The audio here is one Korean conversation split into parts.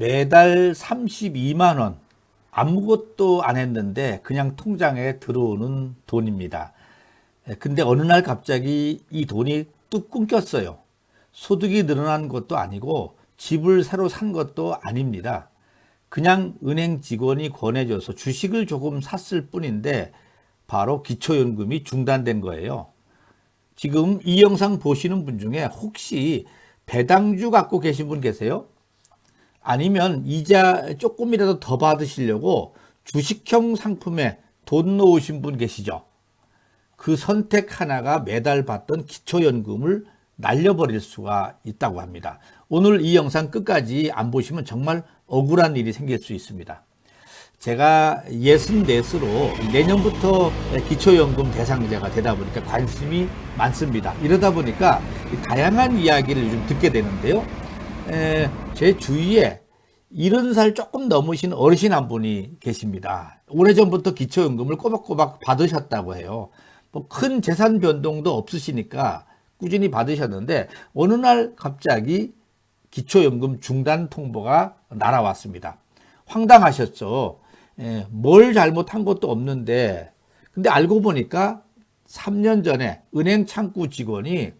매달 32만 원 아무것도 안 했는데 그냥 통장에 들어오는 돈입니다. 근데 어느 날 갑자기 이 돈이 뚝 끊겼어요. 소득이 늘어난 것도 아니고 집을 새로 산 것도 아닙니다. 그냥 은행 직원이 권해줘서 주식을 조금 샀을 뿐인데 바로 기초연금이 중단된 거예요. 지금 이 영상 보시는 분 중에 혹시 배당주 갖고 계신 분 계세요? 아니면 이자 조금이라도 더 받으시려고 주식형 상품에 돈 넣으신 분 계시죠? 그 선택 하나가 매달 받던 기초연금을 날려버릴 수가 있다고 합니다. 오늘 이 영상 끝까지 안 보시면 정말 억울한 일이 생길 수 있습니다. 제가 64으로 내년부터 기초연금 대상자가 되다 보니까 관심이 많습니다. 이러다 보니까 다양한 이야기를 요즘 듣게 되는데요. 제 주위에 70살 조금 넘으신 어르신 한 분이 계십니다. 오래전부터 기초연금을 꼬박꼬박 받으셨다고 해요. 뭐 큰 재산 변동도 없으시니까 꾸준히 받으셨는데 어느 날 갑자기 기초연금 중단 통보가 날아왔습니다. 황당하셨죠. 뭘 잘못한 것도 없는데 근데 알고 보니까 3년 전에 은행 창구 직원이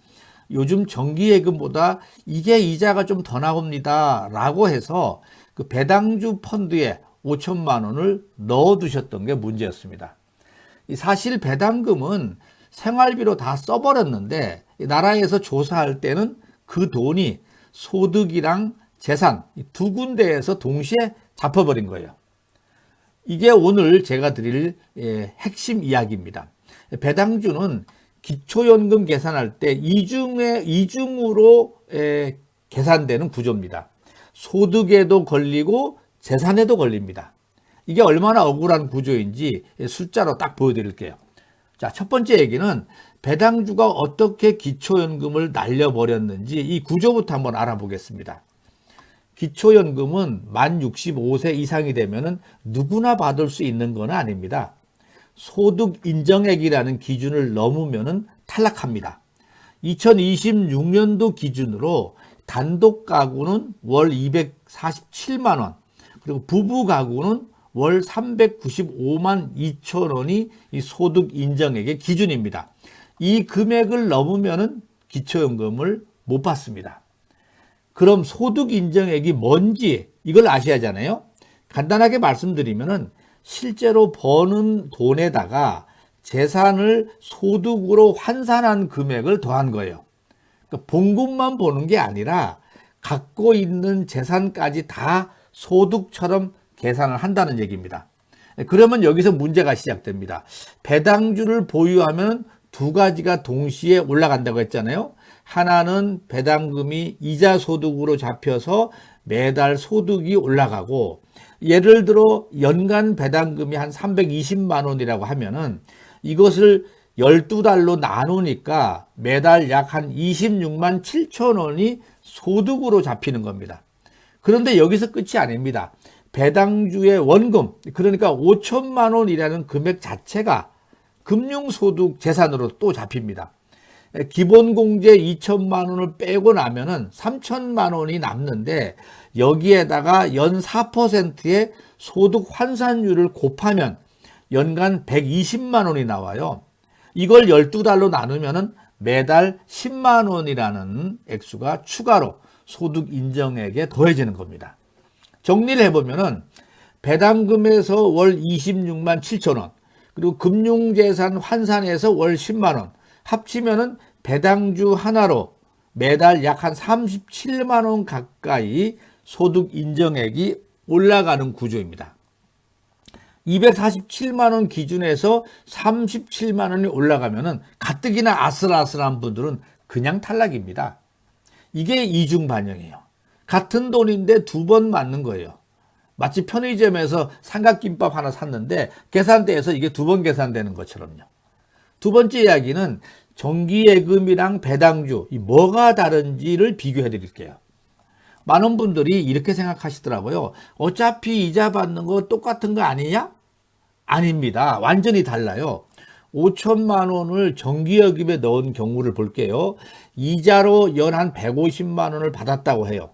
요즘 정기예금보다 이게 이자가 좀 더 나옵니다 라고 해서 그 배당주 펀드에 5천만 원을 넣어두셨던 게 문제였습니다. 사실 배당금은 생활비로 다 써버렸는데 나라에서 조사할 때는 그 돈이 소득이랑 재산 두 군데에서 동시에 잡혀버린 거예요. 이게 오늘 제가 드릴 핵심 이야기입니다. 배당주는 기초연금 계산할 때 이중으로 계산되는 구조입니다. 소득에도 걸리고 재산에도 걸립니다. 이게 얼마나 억울한 구조인지 숫자로 딱 보여드릴게요. 자, 첫 번째 얘기는 배당주가 어떻게 기초연금을 날려버렸는지 이 구조부터 한번 알아보겠습니다. 기초연금은 만 65세 이상이 되면 누구나 받을 수 있는 건 아닙니다. 소득 인정액이라는 기준을 넘으면 탈락합니다. 2026년도 기준으로 단독 가구는 월 247만 원, 그리고 부부 가구는 월 395만 2천 원이 이 소득 인정액의 기준입니다. 이 금액을 넘으면 기초연금을 못 받습니다. 그럼 소득 인정액이 뭔지 이걸 아셔야 하잖아요. 간단하게 말씀드리면은 실제로 버는 돈에다가 재산을 소득으로 환산한 금액을 더한 거예요. 그러니까 봉급만 보는 게 아니라 갖고 있는 재산까지 다 소득처럼 계산을 한다는 얘기입니다. 그러면 여기서 문제가 시작됩니다. 배당주를 보유하면 두 가지가 동시에 올라간다고 했잖아요. 하나는 배당금이 이자 소득으로 잡혀서 매달 소득이 올라가고, 예를 들어 연간 배당금이 한 320만 원이라고 하면은 이것을 12달로 나누니까 매달 약 한 26만 7천 원이 소득으로 잡히는 겁니다. 그런데 여기서 끝이 아닙니다. 배당주의 원금, 그러니까 5천만 원이라는 금액 자체가 금융소득 재산으로 또 잡힙니다. 기본공제 2천만 원을 빼고 나면은 3천만 원이 남는데 여기에다가 연 4%의 소득 환산율을 곱하면 연간 120만 원이 나와요. 이걸 12달로 나누면은 매달 10만 원이라는 액수가 추가로 소득 인정액에 더해지는 겁니다. 정리를 해보면은 배당금에서 월 26만 7천 원, 그리고 금융재산 환산에서 월 10만 원, 합치면은 배당주 하나로 매달 약 한 37만 원 가까이 소득 인정액이 올라가는 구조입니다. 247만 원 기준에서 37만 원이 올라가면은 가뜩이나 아슬아슬한 분들은 그냥 탈락입니다. 이게 이중 반영이에요. 같은 돈인데 두 번 맞는 거예요. 마치 편의점에서 삼각김밥 하나 샀는데 계산대에서 이게 두 번 계산되는 것처럼요. 두 번째 이야기는 정기예금이랑 배당주, 이 뭐가 다른지를 비교해 드릴게요. 많은 분들이 이렇게 생각하시더라고요. 어차피 이자 받는 거 똑같은 거 아니냐? 아닙니다. 완전히 달라요. 5천만 원을 정기예금에 넣은 경우를 볼게요. 이자로 연 한 150만 원을 받았다고 해요.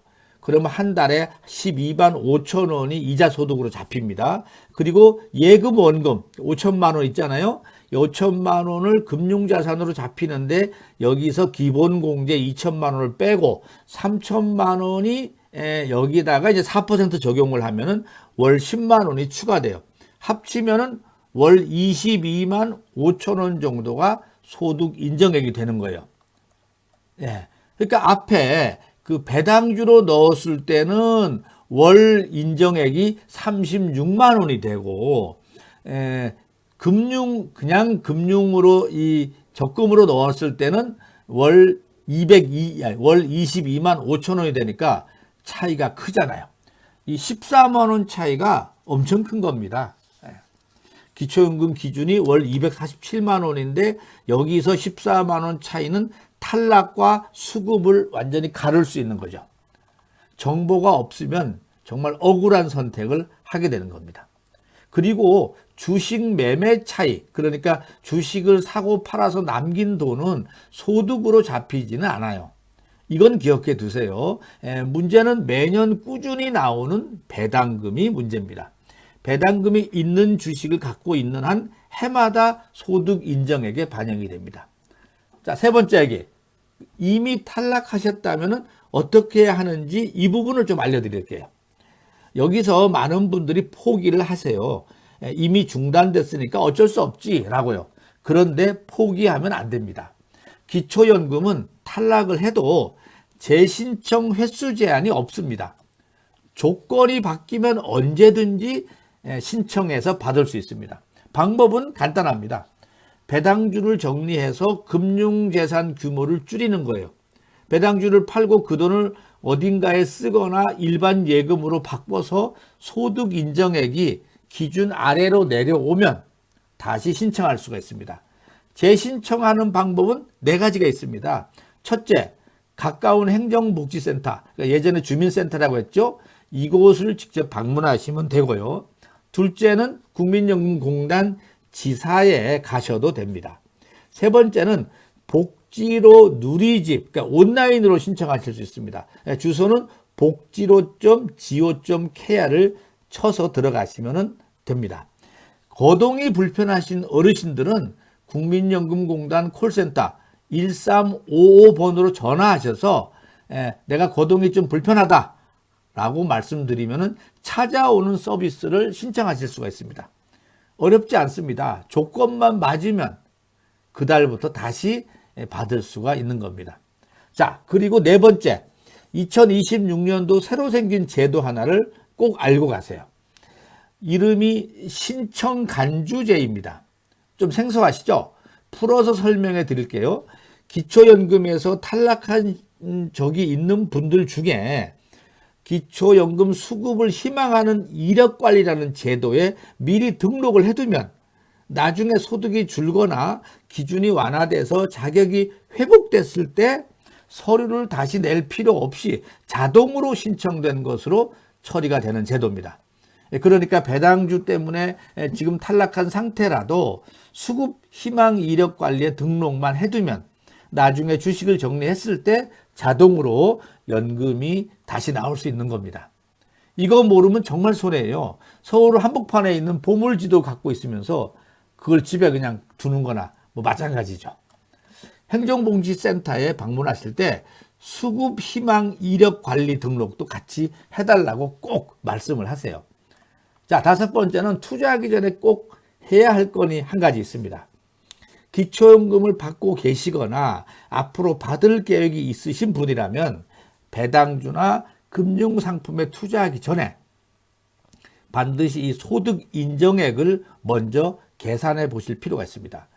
그러면 한 달에 12만 5천 원이 이자 소득으로 잡힙니다. 그리고 예금 원금 5천만 원 있잖아요. 5천만 원을 금융자산으로 잡히는데 여기서 기본공제 2천만 원을 빼고 3천만 원이 여기다가 이제 4% 적용을 하면은 월 10만 원이 추가돼요. 합치면은 월 22만 5천 원 정도가 소득 인정액이 되는 거예요. 예. 그러니까 앞에 그 배당주로 넣었을 때는 월 인정액이 36만 원이 되고, 그냥 금융으로 이 적금으로 넣었을 때는 월 22만 5천 원이 되니까 차이가 크잖아요. 이 14만 원 차이가 엄청 큰 겁니다. 기초연금 기준이 월 247만 원인데 여기서 14만 원 차이는 탈락과 수급을 완전히 가를 수 있는 거죠. 정보가 없으면 정말 억울한 선택을 하게 되는 겁니다. 그리고 주식 매매 차이, 그러니까 주식을 사고 팔아서 남긴 돈은 소득으로 잡히지는 않아요. 이건 기억해 두세요. 문제는 매년 꾸준히 나오는 배당금이 문제입니다. 배당금이 있는 주식을 갖고 있는 한 해마다 소득 인정액에 반영이 됩니다. 자, 세 번째 얘기. 이미 탈락하셨다면 어떻게 하는지 이 부분을 좀 알려드릴게요. 여기서 많은 분들이 포기를 하세요. 이미 중단됐으니까 어쩔 수 없지라고요. 그런데 포기하면 안 됩니다. 기초연금은 탈락을 해도 재신청 횟수 제한이 없습니다. 조건이 바뀌면 언제든지 신청해서 받을 수 있습니다. 방법은 간단합니다. 배당주를 정리해서 금융재산 규모를 줄이는 거예요. 배당주를 팔고 그 돈을 어딘가에 쓰거나 일반 예금으로 바꿔서 소득 인정액이 기준 아래로 내려오면 다시 신청할 수가 있습니다. 재신청하는 방법은 네 가지가 있습니다. 첫째, 가까운 행정복지센터, 그러니까 예전에 주민센터라고 했죠. 이곳을 직접 방문하시면 되고요. 둘째는 국민연금공단 지사에 가셔도 됩니다. 세 번째는 복지로 누리집, 그러니까 온라인으로 신청하실 수 있습니다. 주소는 복지로.go.kr을 쳐서 들어가시면 됩니다. 거동이 불편하신 어르신들은 국민연금공단 콜센터 1355번으로 전화하셔서 내가 거동이 좀 불편하다 라고 말씀드리면 찾아오는 서비스를 신청하실 수가 있습니다. 어렵지 않습니다. 조건만 맞으면 그달부터 다시 받을 수가 있는 겁니다. 자, 그리고 네 번째, 2026년도 새로 생긴 제도 하나를 꼭 알고 가세요. 이름이 신청간주제입니다. 좀 생소하시죠? 풀어서 설명해 드릴게요. 기초연금에서 탈락한 적이 있는 분들 중에 기초연금 수급을 희망하는 이력관리라는 제도에 미리 등록을 해두면 나중에 소득이 줄거나 기준이 완화돼서 자격이 회복됐을 때 서류를 다시 낼 필요 없이 자동으로 신청된 것으로 처리가 되는 제도입니다. 그러니까 배당주 때문에 지금 탈락한 상태라도 수급 희망 이력 관리에 등록만 해두면 나중에 주식을 정리했을 때 자동으로 연금이 다시 나올 수 있는 겁니다. 이거 모르면 정말 손해예요. 서울 한복판에 있는 보물지도 갖고 있으면서 그걸 집에 그냥 두는 거나 뭐 마찬가지죠. 행정복지센터에 방문하실 때 수급 희망 이력 관리 등록도 같이 해달라고 꼭 말씀을 하세요. 자, 다섯 번째는 투자하기 전에 꼭 해야 할 건이 한 가지 있습니다. 기초연금을 받고 계시거나 앞으로 받을 계획이 있으신 분이라면 배당주나 금융상품에 투자하기 전에 반드시 이 소득 인정액을 먼저 계산해 보실 필요가 있습니다.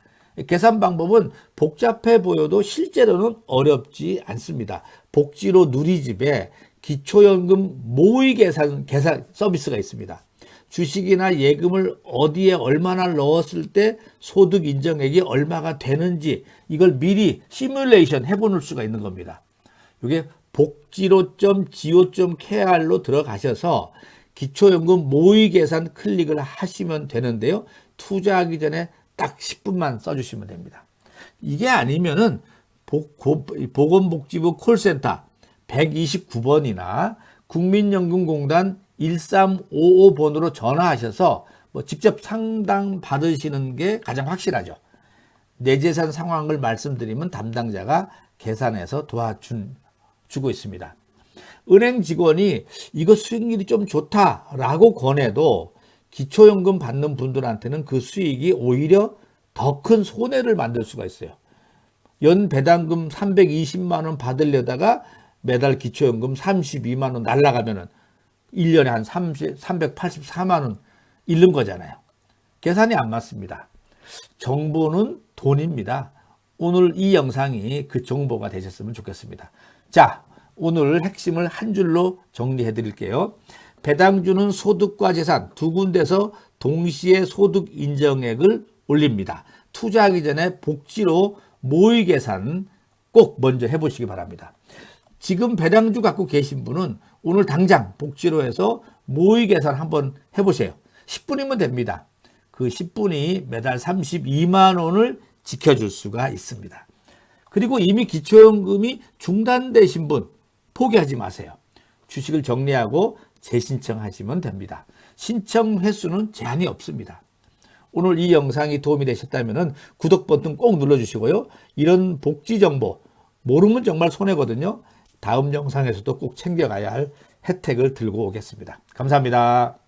계산 방법은 복잡해 보여도 실제로는 어렵지 않습니다. 복지로 누리집에 기초연금 모의 계산 서비스가 있습니다. 주식이나 예금을 어디에 얼마나 넣었을 때 소득 인정액이 얼마가 되는지 이걸 미리 시뮬레이션 해보는 수가 있는 겁니다. 이게 복지로.go.kr로 들어가셔서 기초연금 모의 계산 클릭을 하시면 되는데요. 투자하기 전에 딱 10분만 써주시면 됩니다. 이게 아니면은 보건복지부 콜센터 129번이나 국민연금공단 1355번으로 전화하셔서 직접 상담 받으시는 게 가장 확실하죠. 내 재산 상황을 말씀드리면 담당자가 계산해서 도와주고 있습니다. 은행 직원이 이거 수익률이 좀 좋다라고 권해도 기초연금 받는 분들한테는 그 수익이 오히려 더 큰 손해를 만들 수가 있어요. 연 배당금 320만 원 받으려다가 매달 기초연금 32만 원 날라가면은 1년에 한 384만 원 잃는 거잖아요. 계산이 안 맞습니다. 정보는 돈입니다. 오늘 이 영상이 그 정보가 되셨으면 좋겠습니다. 자, 오늘 핵심을 한 줄로 정리해 드릴게요. 배당주는 소득과 재산 두 군데서 동시에 소득 인정액을 올립니다. 투자하기 전에 복지로 모의 계산 꼭 먼저 해보시기 바랍니다. 지금 배당주 갖고 계신 분은 오늘 당장 복지로 해서 모의 계산 한번 해보세요. 10분이면 됩니다. 그 10분이 매달 32만 원을 지켜줄 수가 있습니다. 그리고 이미 기초연금이 중단되신 분 포기하지 마세요. 주식을 정리하고 재신청하시면 됩니다. 신청 횟수는 제한이 없습니다. 오늘 이 영상이 도움이 되셨다면 구독 버튼 꼭 눌러주시고요. 이런 복지 정보 모르면 정말 손해거든요. 다음 영상에서도 꼭 챙겨가야 할 혜택을 들고 오겠습니다. 감사합니다.